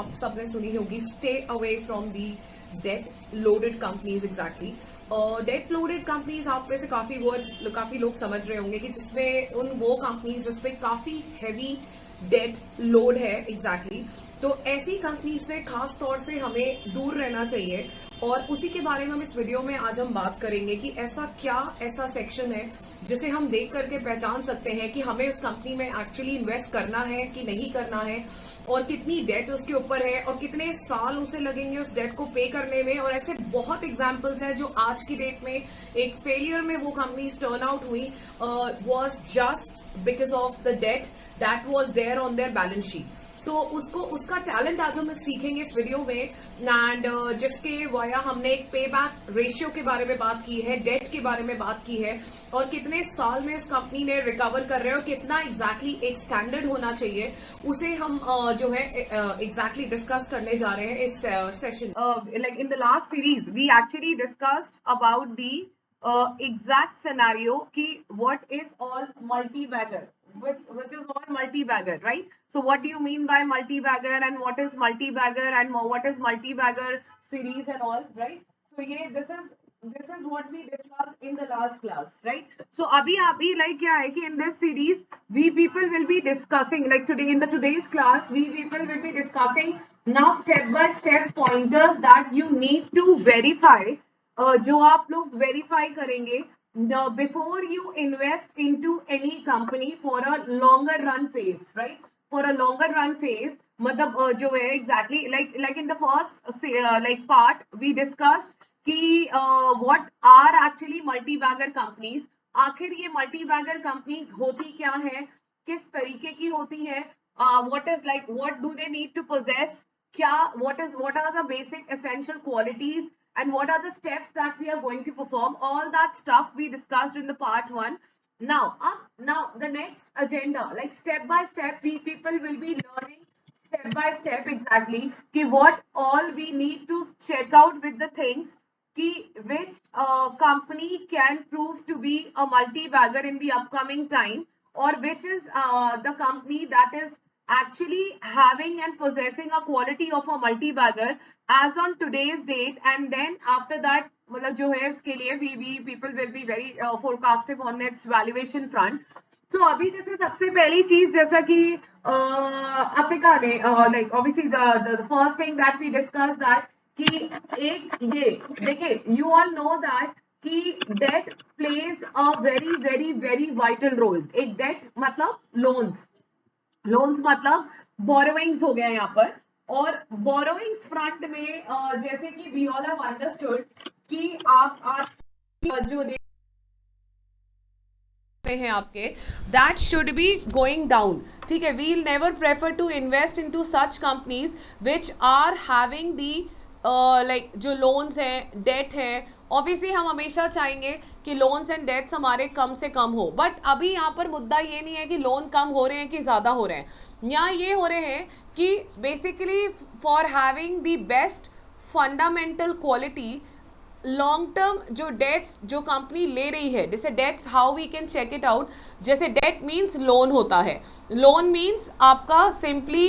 आप सबने सुनी होगी, stay away from the debt loaded companies. Exactly, debt loaded companies आप में से काफी वर्ड्स काफी लोग समझ रहे होंगे कि जिसमें वो कंपनीज जिसपे काफी हैवी डेट लोड है। एग्जैक्टली, तो ऐसी कंपनी से खास तौर से हमें दूर रहना चाहिए, और उसी के बारे में हम इस वीडियो में आज हम बात करेंगे कि ऐसा सेक्शन है जिसे हम देख करके पहचान सकते हैं कि हमें उस कंपनी में एक्चुअली इन्वेस्ट करना है कि नहीं करना है, और कितनी डेट उसके ऊपर है और कितने साल उसे लगेंगे उस डेट को पे करने में। और ऐसे बहुत एग्जांपल्स हैं जो आज की डेट में एक फेलियर में वो कंपनीज टर्न आउट हुई was just because of the debt that was there on their balance sheet. So उसका टैलेंट आज हम सीखेंगे इस वीडियो में, एंड जिसके वाया हमने एक पे बैक रेशियो के बारे में बात की है, डेट के बारे में बात की है, और कितने साल में उस कंपनी ने रिकवर कर रहे हैं और कितना एग्जैक्टली एक स्टैंडर्ड होना चाहिए, उसे हम जो है एग्जैक्टली डिस्कस करने जा रहे हैं इस session. Like in the last series we actually discussed about the exact scenario कि what is all multi bagger, which is all multi-bagger, right? So what do you mean by multi-bagger, and what is multi-bagger, and what is multi-bagger series and all, right? So this is what we discussed in the last class, right? So abhi like क्या है कि in this series we people will be discussing, like today in the today's class we people will be discussing now step by step pointers that you need to verify, जो आप लोग verify करेंगे before you invest into any company for a longer run phase, right? For a longer run phase, मतलब जो है exactly like in the first like part we discussed कि what are actually multi-bagger companies, आखिर ये multi-bagger companies होती क्या है, किस तरीके की होती है, what is like what do they need to possess, क्या what are the basic essential qualities, and what are the steps that we are going to perform. All that stuff we discussed in the part 1. Now the next agenda, like step by step we people will be learning step by step exactly ki what all we need to check out with the things ki which company can prove to be a multi-bagger in the upcoming time, or which is the company that is actually having and possessing a quality of a multi-bagger as on today's date, and then after that मतलब जो है इसके लिए we people will be very forecastive on its valuation front. So अभी जैसे सबसे पहली चीज जैसा कि अपिका ने like obviously the first thing that we discussed that कि एक ये देखिए you all know that कि debt plays a very very very vital role. एक debt मतलब लोन्स मतलब बोरोइंग्स हो गया यहाँ पर, और बोरोइंग्स फ्रंट में जैसे कि वी ऑल हैव अंडरस्टूड कि आप आज जो हैं आपके that should be going down, ठीक है। We will never prefer to invest into such companies which are having the like जो लोन्स हैं, डेट है। ऑब्वियसली हम हमेशा चाहेंगे कि लोन्स एंड डेट्स हमारे कम से कम हो, बट अभी यहाँ पर मुद्दा ये नहीं है कि लोन कम हो रहे हैं कि ज़्यादा हो रहे हैं। यहाँ ये हो रहे हैं कि basically for having the best fundamental quality long term जो डेट्स जो कंपनी ले रही है, जैसे debts how we can check it out, जैसे डेट मीन्स लोन होता है, लोन मीन्स आपका simply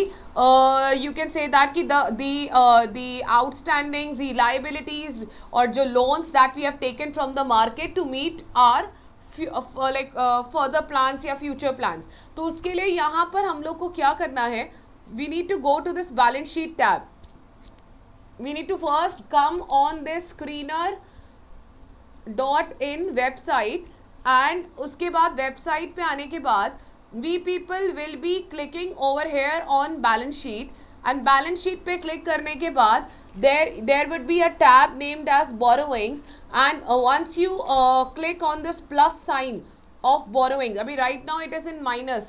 you can say that कि द आउटस्टैंडिंग द लाइबिलिटीज और जो loans that we have taken from the market to meet are like further plans या future plans. तो उसके लिए यहाँ पर हम लोग को क्या करना है, we need to go to this balance sheet tab. We need to first come on this screener.in website, and उसके बाद वेबसाइट पे आने के बाद we people will be clicking over here on balance sheet, and balance sheet पे click करने के बाद there would be a tab named as borrowings, and once you click on this plus sign of borrowing, अभी right now it is in minus,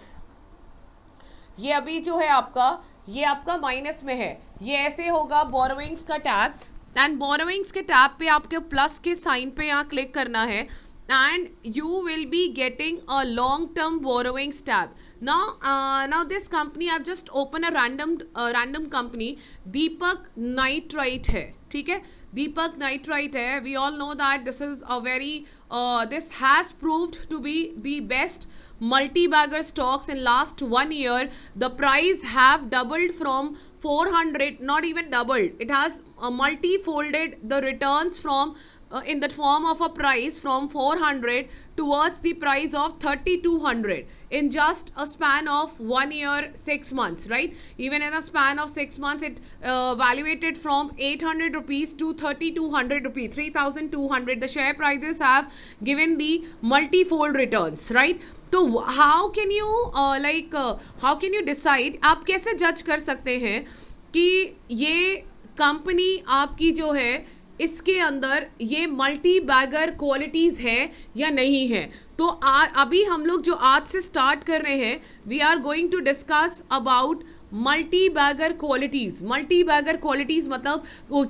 ये अभी जो है आपका ये आपका माइनस में है, ये ऐसे होगा बोरोइंग्स का टैब, एंड बोरोइंग्स के टैब पे आपके प्लस के साइन पे यहाँ क्लिक करना है, and you will be getting a long term borrowings tab. Now this company I've just opened a random company, Deepak Nitrite है, ठीक है, Deepak Nitrite है. We all know that this is a very this has proved to be the best multi-bagger stocks in last 1 year. The price have doubled from 400, not even doubled, it has multi-folded the returns from in the form of a price from 400 towards the price of 3200 in just a span of 1 year 6 months, right? Even in a span of 6 months, it valuated from 800 rupees to 3200 rupees, 3200. The share prices have given the multi-fold returns, right? तो how can you how can you decide, आप कैसे जज कर सकते हैं कि ये company आपकी जो है इसके अंदर ये मल्टी बैगर क्वालिटीज़ है या नहीं है? तो अभी हम लोग जो आज से स्टार्ट कर रहे हैं, we are going to discuss about multi bagger qualities. Multi bagger qualities मतलब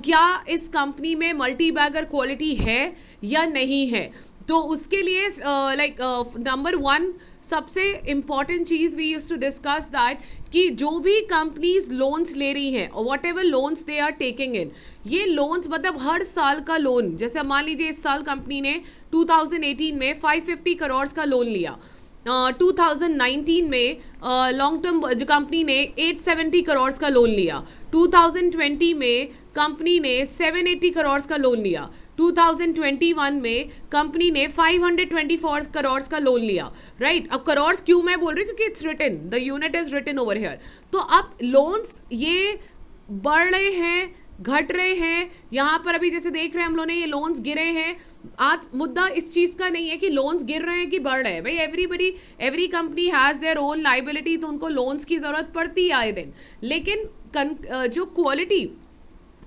क्या इस कंपनी में मल्टी बैगर क्वालिटी है या नहीं है? तो उसके लिए नंबर वन सबसे इम्पॉर्टेंट चीज़ we use to discuss that कि जो भी कंपनीज लोन्स ले रही हैं और whatever loans they are taking in, ये लोन्स मतलब हर साल का लोन, जैसे मान लीजिए इस साल कंपनी ने 2018 में 550 करोड़ का लोन लिया, 2019 में लॉन्ग टर्म जो कंपनी ने 870 करोड़ का लोन लिया, 2020 में कंपनी ने 780 करोड़ का लोन लिया, 2021 में कंपनी ने 524 करोड़ का लोन लिया, राइट? अब करोड़ क्यों मैं बोल रही हूँ, क्योंकि it's written, the unit is written over here. तो अब लोन्स ये बढ़ रहे हैं, घट रहे हैं. यहाँ पर अभी जैसे देख रहे हैं हम लोग ने ये लोन्स गिरे हैं. आज मुद्दा इस चीज़ का नहीं है कि लोन्स गिर रहे हैं कि बढ़ रहे हैं. भाई every company has their own liability, तो उनको लोन्स की ज़रूरत पड़ती है आए दिन. लेकिन जो क्वालिटी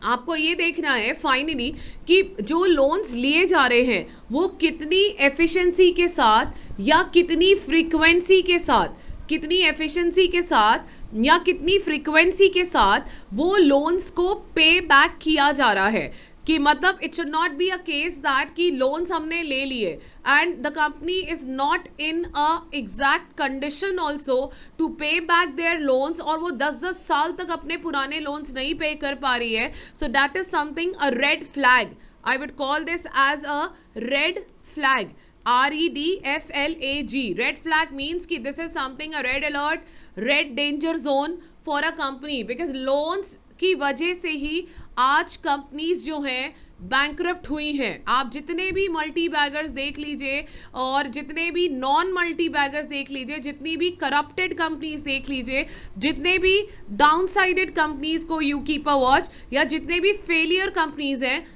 आपको ये देखना है फाइनली कि जो लोन्स लिए जा रहे हैं वो कितनी एफिशिएंसी के साथ या कितनी फ्रीक्वेंसी के साथ, कितनी एफिशिएंसी के साथ या कितनी फ्रीक्वेंसी के साथ वो लोन्स को पे बैक किया जा रहा है. कि मतलब it should not be a case that कि लोन्स हमने ले लिए and the company is not in a exact condition also to pay back their loans, और वो 10-10 साल तक अपने पुराने लोन्स नहीं पे कर पा रही है. So that is something a red flag. I would call this as a red flag. REDFLAG. Red flag means कि this is something a red alert, red danger zone for a company, because loans की वजह से ही आज companies जो हैं bankrupt हुई हैं. आप जितने भी मल्टी बैगर्स देख लीजिए और जितने भी नॉन मल्टी बैगर्स देख लीजिए, जितनी भी करप्टेड कंपनीज देख लीजिए, जितने भी डाउनसाइडेड कंपनीज को यू कीप अ वॉच, या जितने भी फेलियर कंपनीज हैं,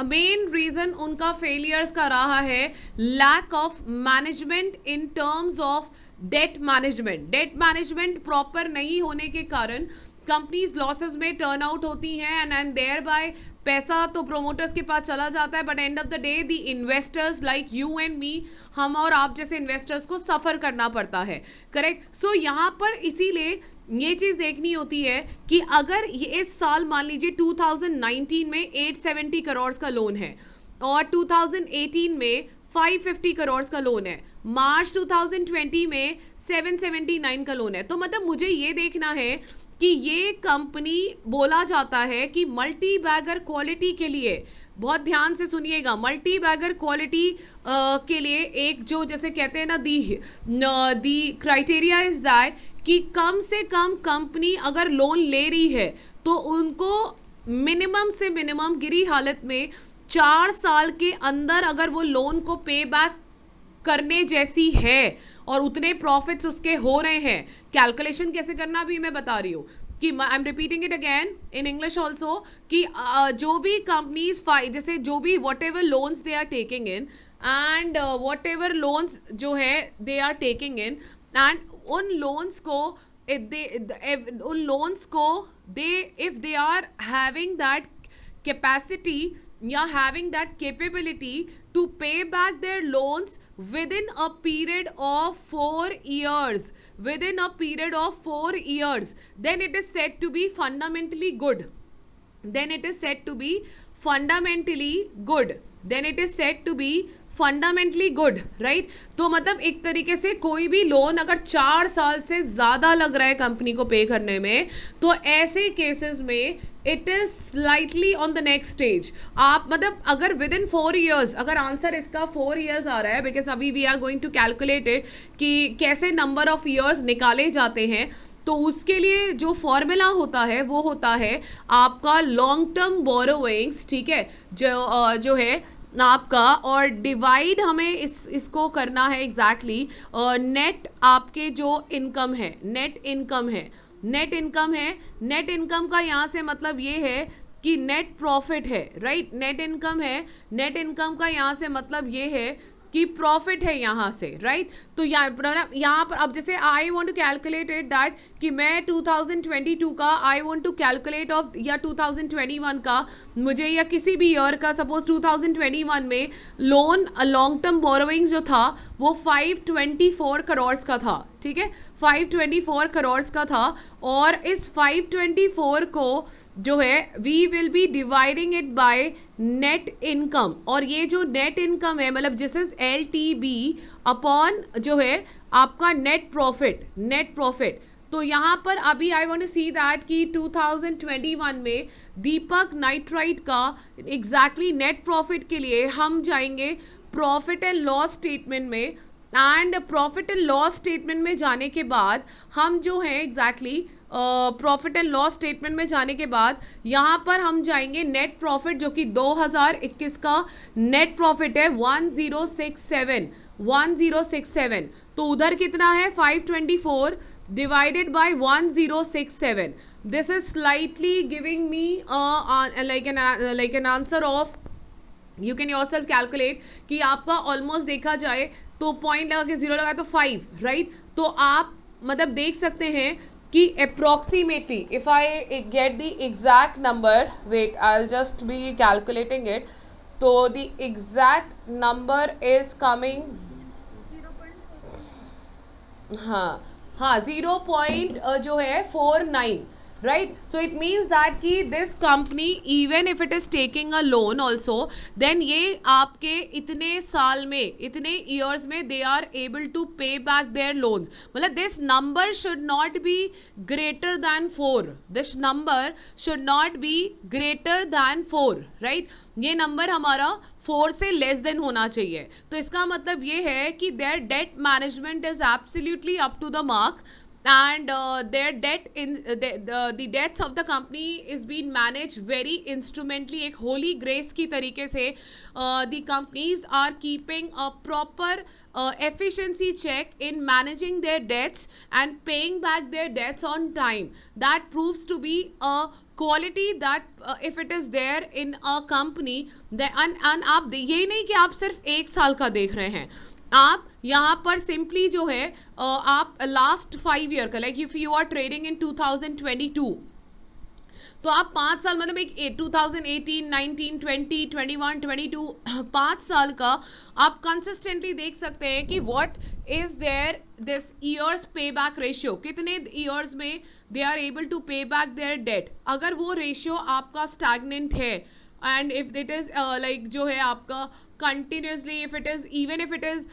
मेन रीजन उनका फेलियर्स का रहा है lack of management in terms of debt management. Debt management proper नहीं होने के कारण कंपनीज लॉसेस में टर्न आउट होती हैं एंड देयर बाय पैसा तो प्रोमोटर्स के पास चला जाता है, but end of the day the investors like you and me, हम और आप जैसे इन्वेस्टर्स को सफ़र करना पड़ता है. करेक्ट. सो यहाँ पर इसीलिए ये चीज़ देखनी होती है कि अगर ये इस साल मान लीजिए 2019 में 870 करोड़ का लोन है और 2018 में 550 करोड़ का लोन है, मार्च 2020 में 779 का लोन है. तो मतलब मुझे ये देखना है कि ये कंपनी, बोला जाता है कि मल्टी बैगर क्वालिटी के लिए, बहुत ध्यान से सुनिएगा, मल्टी बैगर क्वालिटी के लिए एक जो जैसे कहते हैं ना दी क्राइटेरिया इज दैट कि कम से कम कंपनी अगर लोन ले रही है तो उनको मिनिमम से मिनिमम गिरी हालत में 4 साल के अंदर अगर वो लोन को पे बैक करने जैसी है और उतने प्रॉफिट्स उसके हो रहे हैं. कैलकुलेशन कैसे करना भी मैं बता रही हूँ कि I am repeating it again in English also कि जो भी कंपनीज जैसे जो भी whatever loans they are taking in and whatever loans जो है they are taking in, and उन लोन्स को they if they are having that capacity या having that capability to pay back their loans within a period of 4 years, within a period of 4 years, then it is said to be fundamentally good. Then it is said to be fundamentally good. Then it is said to be fundamentally good, right. तो मतलब एक तरीके से कोई भी loan अगर 4 साल से ज़्यादा लग रहा है कंपनी को पे करने में, तो ऐसे केसेस में it is slightly on the next stage. आप मतलब अगर विद इन 4 ईयर्स, अगर आंसर इसका 4 ईयर्स आ रहा है, बिकॉज अभी we are going to calculate it कि कैसे नंबर ऑफ ईयर्स निकाले जाते हैं. तो उसके लिए जो फॉर्मूला होता है वो होता है आपका लॉन्ग टर्म बोरोइंग्स, ठीक है, जो है आपका, और डिवाइड हमें इसको करना है एग्जैक्टली नेट आपके जो इनकम है, नेट इनकम है, नेट इनकम है। नेट इनकम का यहाँ से मतलब ये है कि नेट प्रॉफिट है, राइट, नेट इनकम है, नेट इनकम का यहाँ से मतलब ये है कि प्रॉफिट है यहाँ से, राइट। तो यहाँ पर अब जैसे I want to calculate it that कि मैं 2022 का I want to calculate of, या 2021 का मुझे, या किसी भी ईयर का, सपोज 2021 में लोन लॉन्ग टर्म बोरोइंग्स जो था वो 524 करोड़ का था, ठीक है, 524 करोड़ का था। और इस 524 को जो है we will be dividing it by net income, और ये जो नेट इनकम है मतलब दिस इज LTB अपॉन जो है आपका नेट प्रॉफिट, नेट प्रॉफिट। तो यहाँ पर अभी I want to see that कि 2021 में दीपक नाइट्राइट का एग्जैक्टली नेट प्रॉफिट के लिए हम जाएंगे प्रॉफिट एंड लॉस स्टेटमेंट में, and profit and loss statement में जाने के बाद हम जो है exactly profit and loss statement में जाने के बाद यहाँ पर हम जाएंगे नेट प्रॉफिट, जो कि 2021 का नेट प्रॉफिट है 1067। तो उधर कितना है 524 divided by 1067। This is slightly giving me like an answer of, you can yourself calculate कि आपका ऑलमोस्ट देखा जाए तो पॉइंट लगा के 0 लगा तो 5, राइट। तो आप मतलब देख सकते हैं कि approximately if I get the exact number, wait, I'll just be calculating it, so the exact number is coming, हाँ 0. जो है 49, right. So it means that कि this company even if it is taking a loan also, then ये आपके इतने साल में, इतने years में they are able to pay back their loans. मतलब this number should not be greater than 4. This number should not be greater than 4, right. ये number हमारा 4 से लेस देन होना चाहिए। तो इसका मतलब ये है कि their debt management is absolutely up to the mark, and their debt in the debts of the company is being managed very instrumentally, एक holy grace की तरीके से the companies are keeping a proper efficiency check in managing their debts and paying back their debts on time. That proves to be a quality that if it is there in a company, and आप ये नहीं कि आप सिर्फ 1 साल का देख रहे हैं, आप यहाँ पर सिंपली जो है आप लास्ट 5 ईयर का, like if you are trading in 2022, तो आप 5 साल मतलब एक 2018, 19, 20, 21, 22 5 साल का आप कंसिस्टेंटली देख सकते हैं कि what is their this years pay back ratio, कितने ईयर्स में they are able to pay back their debt. अगर वो रेशियो आपका स्टैग्नेंट है, and if it is like जो है आपका continuously, if it is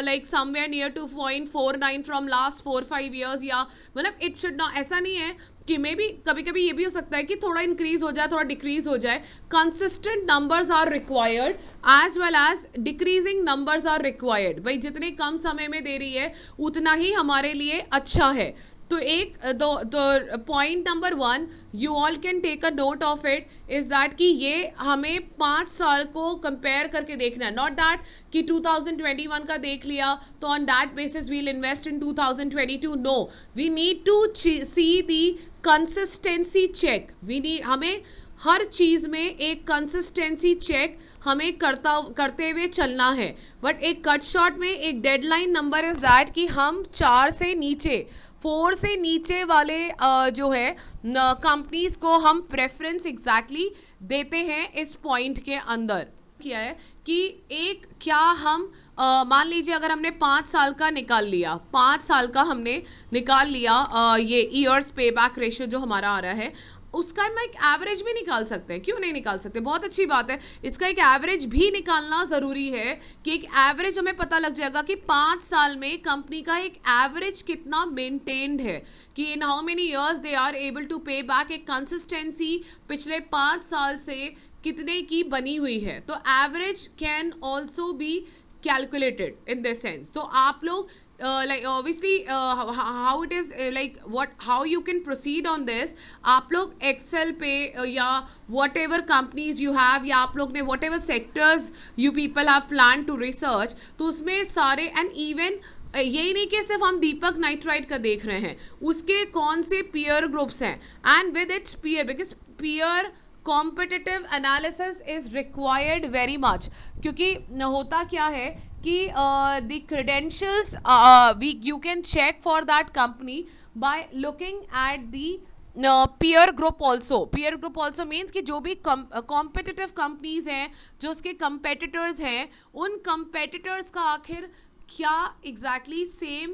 like somewhere near to 0.49 from last 4-5 years, या मतलब it should not, ऐसा नहीं है कि मे बी कभी कभी ये भी हो सकता है कि थोड़ा इंक्रीज हो जाए, थोड़ा डिक्रीज हो जाए। Consistent numbers are required as well as decreasing numbers are required. भाई जितने कम समय में दे रही है उतना ही हमारे लिए अच्छा है। तो एक दो point number 1 you all can take a note of it is that कि ये हमें 5 साल को कंपेयर करके देखना है, नॉट दैट कि 2021 का देख लिया तो on that basis we'll invest in 2022। No, we need to see the consistency check. हमें हर चीज़ में एक कंसिस्टेंसी चेक हमें करते हुए चलना है। बट एक कट शॉट में एक डेडलाइन नंबर इज दैट कि हम 4 से नीचे वाले जो है कंपनीज को हम प्रेफरेंस एग्जैक्टली देते हैं इस पॉइंट के अंदर। किया है कि एक क्या हम मान लीजिए अगर हमने 5 साल का निकाल लिया, 5 साल का हमने निकाल लिया ये ईयर्स पे बैक रेशियो जो हमारा आ रहा है, उसका हम एक एवरेज भी निकाल सकते हैं। क्यों नहीं निकाल सकते? बहुत अच्छी बात है। इसका एक एवरेज भी निकालना ज़रूरी है कि एक एवरेज हमें पता लग जाएगा कि 5 साल में कंपनी का एक एवरेज कितना मेंटेन्ड है, कि in how many years they are able to pay back. एक कंसिस्टेंसी पिछले 5 साल से कितने की बनी हुई है। तो average can also be calculated in this sense. तो आप लोग like obviously how it is like how you can proceed on this. आप लोग Excel पे या whatever companies you have, या आप लोग ने whatever sectors you people have planned to research, तो उसमें सारे and even यही नहीं कि सिर्फ हम दीपक नाइट्राइट का देख रहे हैं, उसके कौन से पीयर ग्रुप्स हैं, and with its peer, because peer competitive analysis is required very much, क्योंकि होता क्या है कि the credentials you can check for that company by looking at the peer group also. Peer group also means कि जो भी competitive companies हैं, जो उसके competitors हैं, उन competitors का आखिर क्या एग्जैक्टली सेम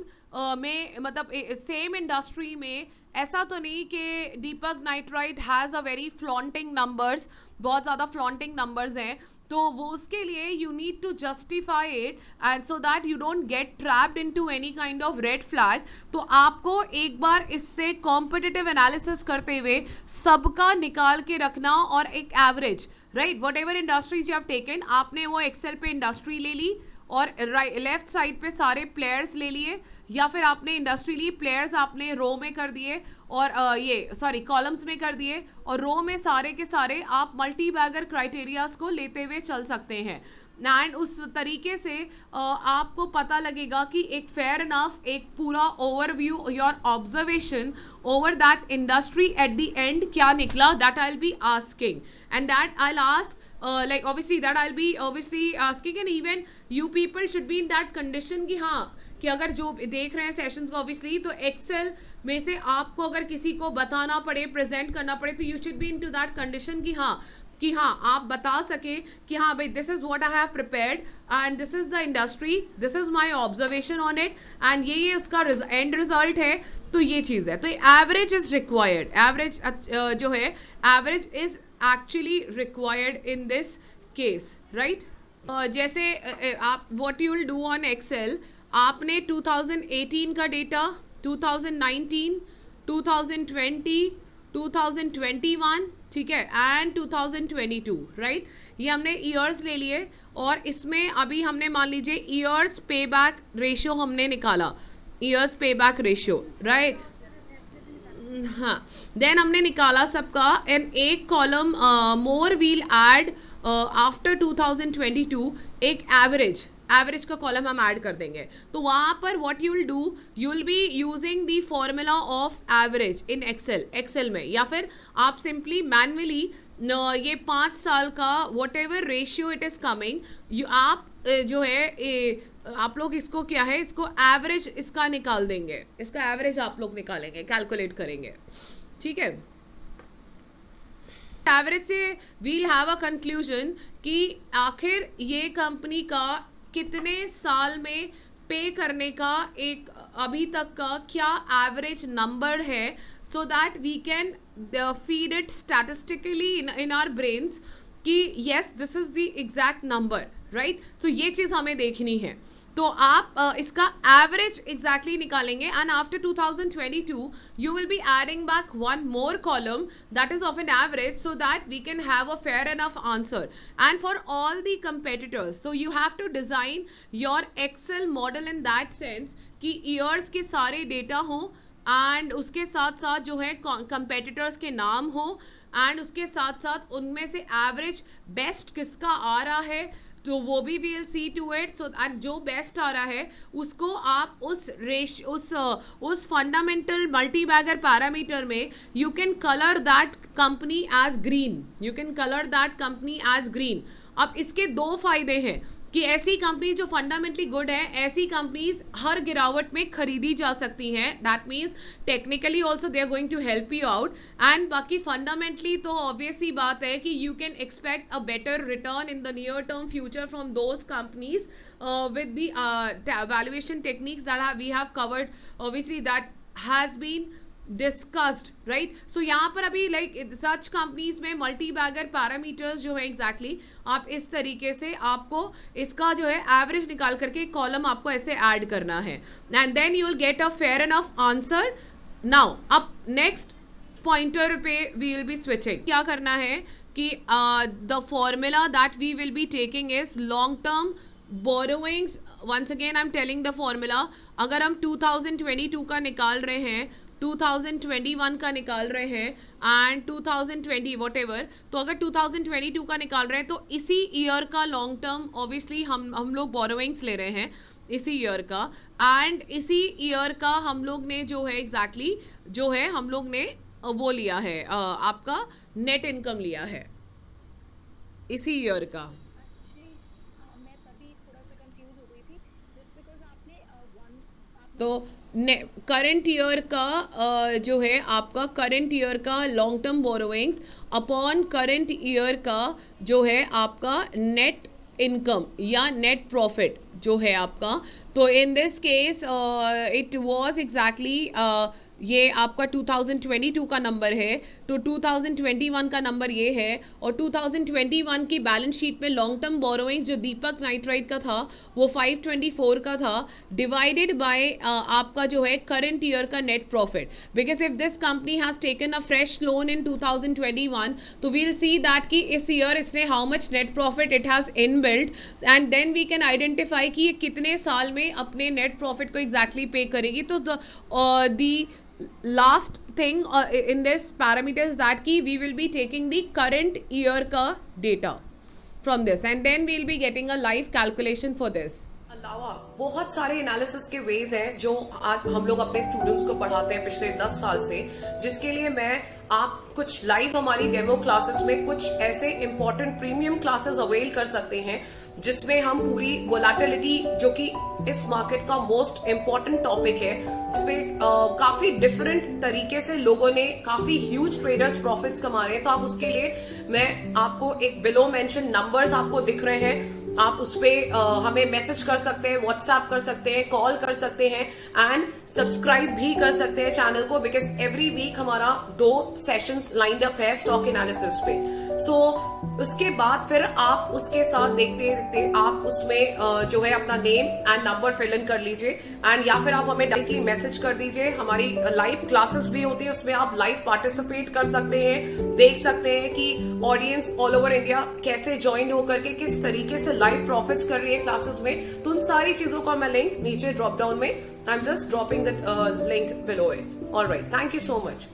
में, मतलब सेम इंडस्ट्री में, ऐसा तो नहीं कि Deepak Nitrite has a very flaunting numbers, बहुत ज़्यादा फ्लॉन्टिंग नंबर्स हैं, तो वो उसके लिए you need to justify it and so that you don't get trapped into any kind of red flag. तो आपको एक बार इससे कॉम्पिटिटिव एनालिसिस करते हुए सबका निकाल के रखना और एक average, right, what ever industries you have taken, आपने वो एक्सेल पे इंडस्ट्री ले ली और लेफ्ट साइड पे सारे प्लेयर्स ले लिए, या फिर आपने इंडस्ट्री ली, प्लेयर्स आपने रो में कर दिए और ये कॉलम्स में कर दिए, और रो में सारे के सारे आप मल्टी बैगर क्राइटेरियाज को लेते हुए चल सकते हैं. एंड उस तरीके से आपको पता लगेगा कि एक फेयर इनफ एक पूरा overview, your observation over that industry at the end क्या निकला, that I will be asking, and that I will ask like obviously that I'll be obviously asking, and even you people should be in that condition कि हाँ, कि अगर जो देख रहे हैं सेशंस को obviously, तो एक्सेल में से आपको अगर किसी को बताना पड़े, प्रेजेंट करना पड़े, तो you should be into that condition कि हाँ आप बता सकें कि हाँ भाई this is what I have prepared and this is the industry, this is my observation on it, and ये उसका एंड रिजल्ट है. तो ये चीज़ है, तो एवरेज इज़ रिक्वायर्ड, एवरेज जो है average is actually required in this case, right? जैसे आप what you will do on Excel, आपने 2018 का डेटा, 2019, 2020, 2021, ठीक है, एंड 2022, राइट, ये हमने ईयर्स ले लिए, और इसमें अभी हमने मान लीजिए ईयर्स पे बैक रेशियो हमने निकाला, years pay back ratio, right. हाँ, देन हमने निकाला सबका, एंड एक कॉलम मोर वील एड आफ्टर 2022 एक एवरेज का कॉलम हम ऐड कर देंगे. तो वहाँ पर what you will do, you will be using the formula of average in Excel में, या फिर आप सिंपली मैनुअली ये 5 साल का what ever ratio it is coming, आप जो है आप लोग इसको क्या है, इसको एवरेज इसका निकाल देंगे, इसका एवरेज आप लोग निकालेंगे, कैलकुलेट करेंगे, ठीक है. एवरेज से वील हैव अ कंक्लूजन कि आखिर ये कंपनी का कितने साल में पे करने का एक अभी तक का क्या एवरेज नंबर है, so that we can feed it statistically in our brains कि yes this is the exact number, right. तो ये चीज़ हमें देखनी है. तो आप इसका एवरेज एग्जैक्टली निकालेंगे, and after 2022 you will be adding back one more column that is of an average, so that we can have a fair enough answer. And for all the competitors, so you have to design your Excel model in that sense कि years के सारे data हों, and उसके साथ साथ जो है competitors के नाम हो, एंड उसके साथ साथ उनमें से एवरेज बेस्ट किसका आ रहा है, तो वो भी we will see to it. So जो बेस्ट आ रहा है उसको आप उस फंडामेंटल मल्टी बैगर पैरामीटर में you can colour that company as green, you can colour that company as green. अब इसके दो फायदे हैं कि ऐसी कंपनी जो फंडामेंटली गुड है, ऐसी कंपनीज हर गिरावट में खरीदी जा सकती हैं, that means technically also they are going to help you out, and बाकी फंडामेंटली तो ऑब्वियस ही बात है कि you can expect a better return in the near term future from those companies with the valuation techniques that we have covered, obviously that has been discussed, right. So यहाँ पर अभी like such companies में multi bagger parameters जो है exactly आप इस तरीके से आपको इसका जो है average निकाल करके कॉलम आपको ऐसे ऐड करना है, and then you will get a fair enough answer. Now अब next पॉइंटर पे we will be switching. क्या करना है कि the formula that we will be taking is long term borrowings once again I am telling the formula, अगर हम 2022 का निकाल रहे हैं, 2021 का निकाल रहे हैं एंड 2020 वॉट एवर, तो अगर 2022 का निकाल रहे हैं तो इसी ईयर का लॉन्ग टर्म ऑब्वियसली हम लोग बोरोइंग्स ले रहे हैं इसी ईयर का, एंड इसी ईयर का हम लोग ने जो है एग्जैक्टली जो है हम लोग ने वो लिया है आपका नेट इनकम लिया है इसी ईयर का। मैं तभी थोड़ा सा कंफ्यूज हो गई थी जस्ट बिकॉज आपने तो करंट ईयर का जो है आपका करंट ईयर का long term borrowings upon current year का जो है आपका नेट इनकम या नेट प्रॉफिट जो है आपका, तो in this case it was exactly ये आपका 2022 का नंबर है, तो 2021 का नंबर ये है, और 2021 की बैलेंस शीट में लॉन्ग टर्म बोरोइंग जो दीपक नाइट्राइट का था वो 524 का था, डिवाइडेड बाय आपका जो है करंट ईयर का net profit, because if this company has taken a fresh loan in 2021 तो वील सी दैट कि इस ईयर इसने how much net profit it has inbuilt, and then we can identify कि ये कितने साल में अपने नेट प्रॉफिट को एग्जैक्टली पे करेगी। तो दी last thing in this parameter is that ki we will be taking the current year ka data from this and then we'll be getting a live calculation for this. अलावा बहुत सारे analysis के veg हैं जो आज हम लोग अपने स्टूडेंट्स को पढ़ाते हैं पिछले 10 साल से, जिसके लिए मैं आप कुछ लाइव हमारी डेमो क्लासेस में कुछ ऐसे इंपॉर्टेंट प्रीमियम क्लासेस अवेल कर सकते हैं जिसमें हम पूरी वोलेटिलिटी जो कि इस मार्केट का मोस्ट इम्पोर्टेंट टॉपिक है, जिसपे काफी डिफरेंट तरीके से लोगों ने काफी ह्यूज ट्रेडर्स प्रॉफिट्स कमा रहे हैं। तो आप उसके लिए मैं आपको एक बिलो मेंशन नंबर्स आपको दिख रहे हैं, आप उस पे हमें मैसेज कर सकते हैं, व्हाट्सएप कर सकते हैं, कॉल कर सकते हैं एंड सब्सक्राइब भी कर सकते हैं चैनल को, बिकॉज एवरी वीक हमारा 2 सेशंस लाइंड अप है स्टॉक एनालिसिस पे। सो उसके बाद फिर आप उसके साथ देखते देखते आप उसमें जो है अपना name and number fill in कर लीजिए, एंड या फिर आप हमें डायरेक्टली मैसेज कर दीजिए। हमारी लाइव क्लासेस भी होती है, उसमें आप लाइव पार्टिसिपेट कर सकते हैं, देख सकते हैं कि ऑडियंस ऑल ओवर इंडिया कैसे ज्वाइन होकर के किस तरीके से लाइव प्रॉफिट्स कर रही है क्लासेस में। तो उन सारी चीजों का मैं लिंक नीचे ड्रॉप डाउन में I am just dropping the link below it. Alright, thank you so much.